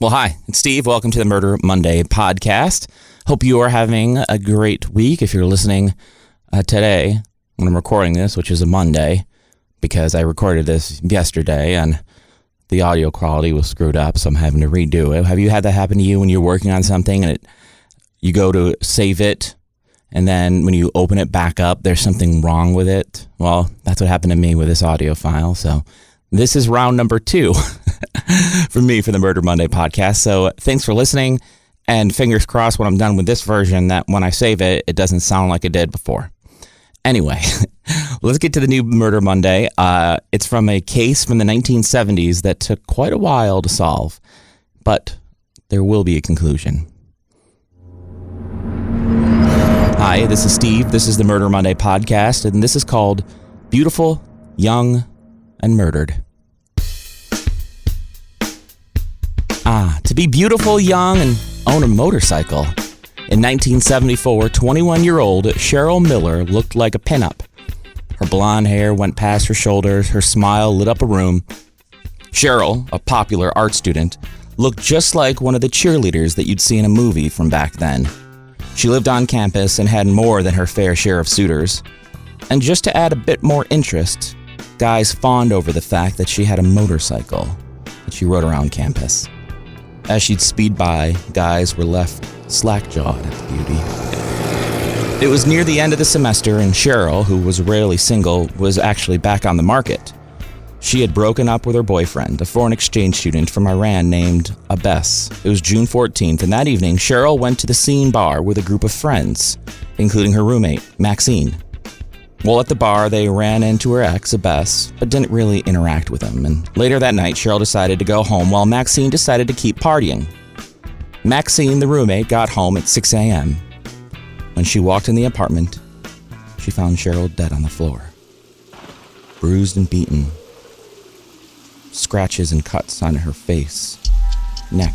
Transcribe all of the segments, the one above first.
Well, hi, it's Steve. Welcome to the Murder Monday podcast. Hope you are having a great week. If you're listening today, when I'm recording this, which is a Monday, because I recorded this yesterday and the audio quality was screwed up, so I'm having to redo it. Have you had that happen to you when you're working on something and you go to save it, and then when you open it back up, there's something wrong with it? Well, that's what happened to me with this audio file, so this is round number 2 for me for the Murder Monday podcast. So thanks for listening, and fingers crossed when I'm done with this version that when I save it, it doesn't sound like it did before. Anyway, let's get to the new Murder Monday. It's from a case from the 1970s that took quite a while to solve, but there will be a conclusion. Hi, this is Steve. This is the Murder Monday podcast, and this is called Beautiful, Young, and Murdered. To be beautiful, young, and own a motorcycle. In 1974, 21-year-old Cheryl Miller looked like a pinup. Her blonde hair went past her shoulders, her smile lit up a room. Cheryl, a popular art student, looked just like one of the cheerleaders that you'd see in a movie from back then. She lived on campus and had more than her fair share of suitors. And just to add a bit more interest, guys fawned over the fact that she had a motorcycle that she rode around campus. As she'd speed by, guys were left slack-jawed at the beauty. It was near the end of the semester, and Cheryl, who was rarely single, was actually back on the market. She had broken up with her boyfriend, a foreign exchange student from Iran named Abbas. It was June 14th, and that evening, Cheryl went to the Scene bar with a group of friends, including her roommate, Maxine. Well, at the bar, they ran into her ex, Abbas, but didn't really interact with him. And later that night, Cheryl decided to go home while Maxine decided to keep partying. Maxine, the roommate, got home at 6 a.m. When she walked in the apartment, she found Cheryl dead on the floor. Bruised and beaten. Scratches and cuts on her face, neck,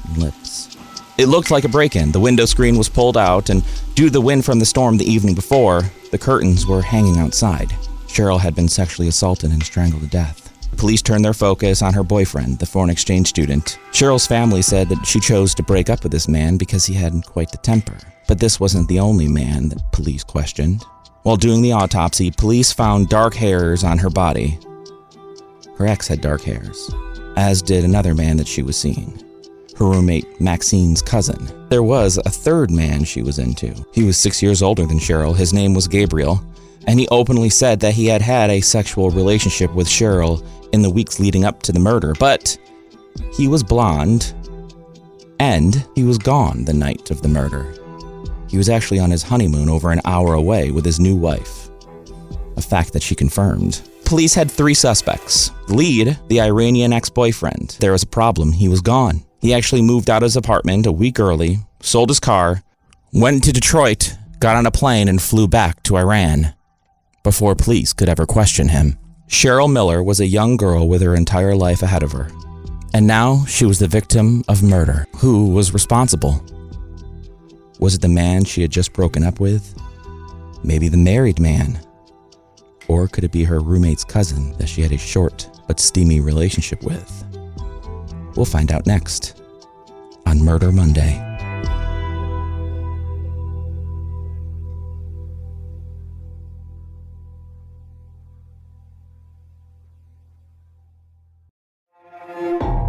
and lips. It looked like a break-in. The window screen was pulled out, and due to the wind from the storm the evening before, the curtains were hanging outside. Cheryl had been sexually assaulted and strangled to death. Police turned their focus on her boyfriend, the foreign exchange student. Cheryl's family said that she chose to break up with this man because he had quite the temper. But this wasn't the only man that police questioned. While doing the autopsy, police found dark hairs on her body. Her ex had dark hairs, as did another man that she was seeing. Her roommate, Maxine's cousin. There was a third man she was into. He was 6 years older than Cheryl. His name was Gabriel, and he openly said that he had had a sexual relationship with Cheryl in the weeks leading up to the murder, but he was blonde, and he was gone the night of the murder. He was actually on his honeymoon over an hour away with his new wife, a fact that she confirmed. Police had 3 suspects. The lead, the Iranian ex-boyfriend. There was a problem. He was gone. He actually moved out of his apartment a week early, sold his car, went to Detroit, got on a plane, and flew back to Iran before police could ever question him. Cheryl Miller was a young girl with her entire life ahead of her. And now she was the victim of murder. Who was responsible? Was it the man she had just broken up with? Maybe the married man? Or could it be her roommate's cousin that she had a short but steamy relationship with? We'll find out next on Murder Monday.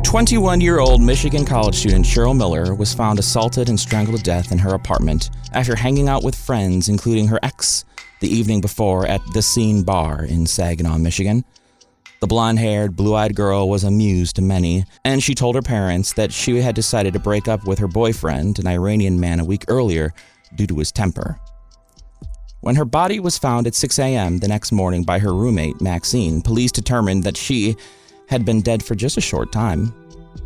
"21-year-old Michigan college student Cheryl Miller was found assaulted and strangled to death in her apartment after hanging out with friends, including her ex, the evening before at the Scene bar in Saginaw, Michigan. The blonde-haired, blue-eyed girl was a muse to many, and she told her parents that she had decided to break up with her boyfriend, an Iranian man, a week earlier due to his temper. When her body was found at 6 a.m. the next morning by her roommate, Maxine, police determined that she had been dead for just a short time,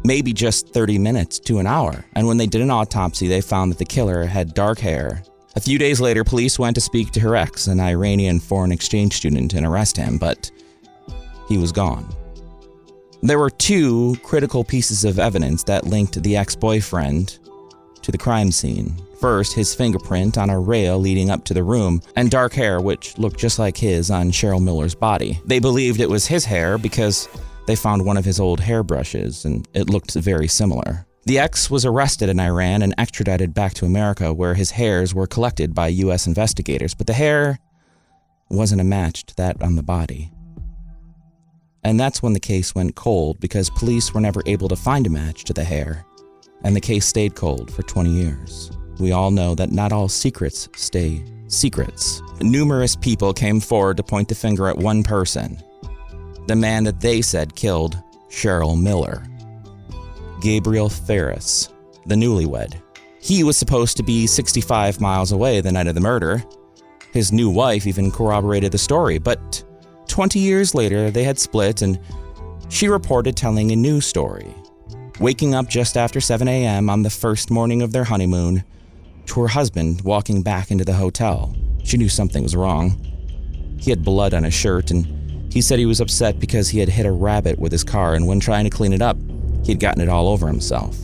maybe just 30 minutes to an hour. And when they did an autopsy, they found that the killer had dark hair. A few days later, police went to speak to her ex, an Iranian foreign exchange student, and arrest him, but he was gone. There were 2 critical pieces of evidence that linked the ex-boyfriend to the crime scene. First, his fingerprint on a rail leading up to the room, and dark hair which looked just like his on Cheryl Miller's body. They believed it was his hair because They found one of his old hairbrushes, and it looked very similar. The ex was arrested in Iran and extradited back to America, where his hairs were collected by U.S. investigators, but the hair wasn't a match to that on the body. And that's when the case went cold, because police were never able to find a match to the hair, and the case stayed cold for 20 years. We all know that not all secrets stay secrets. Numerous people came forward to point the finger at one person, the man that they said killed Cheryl Miller. Gabriel Ferris, the newlywed. He was supposed to be 65 miles away the night of the murder. His new wife even corroborated the story, but 20 years later they had split, and she reported telling a new story, waking up just after 7 a.m. on the first morning of their honeymoon to her husband walking back into the hotel. She knew something was wrong. He had blood on his shirt, and he said he was upset because he had hit a rabbit with his car, and when trying to clean it up, he had gotten it all over himself.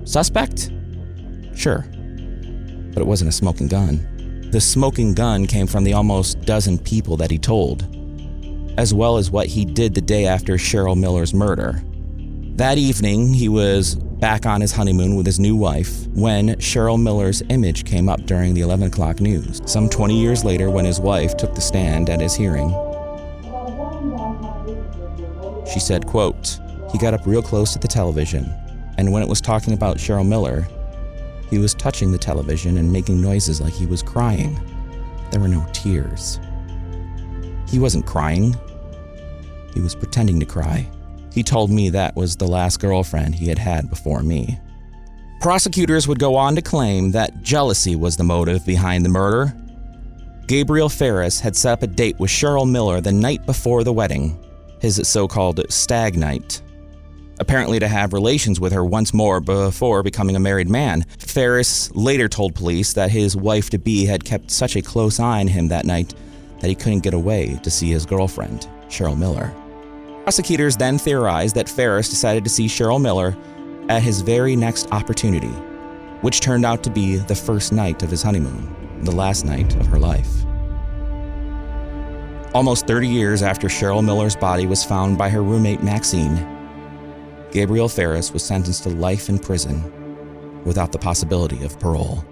Suspect? Sure. But it wasn't a smoking gun. The smoking gun came from the almost dozen people that he told, as well as what he did the day after Cheryl Miller's murder. That evening, he was back on his honeymoon with his new wife when Cheryl Miller's image came up during the 11 o'clock news. Some 20 years later, when his wife took the stand at his hearing, she said, quote, "He got up real close to the television, and when it was talking about Cheryl Miller, he was touching the television and making noises like he was crying. There were no tears. He wasn't crying. He was pretending to cry. He told me that was the last girlfriend he had had before me." Prosecutors would go on to claim that jealousy was the motive behind the murder. Gabriel Ferris had set up a date with Cheryl Miller the night before the wedding, his so-called stag night, apparently to have relations with her once more before becoming a married man. Ferris later told police that his wife-to-be had kept such a close eye on him that night that he couldn't get away to see his girlfriend, Cheryl Miller. Prosecutors then theorized that Ferris decided to see Cheryl Miller at his very next opportunity, which turned out to be the first night of his honeymoon, the last night of her life. Almost 30 years after Cheryl Miller's body was found by her roommate Maxine, Gabriel Ferris was sentenced to life in prison without the possibility of parole.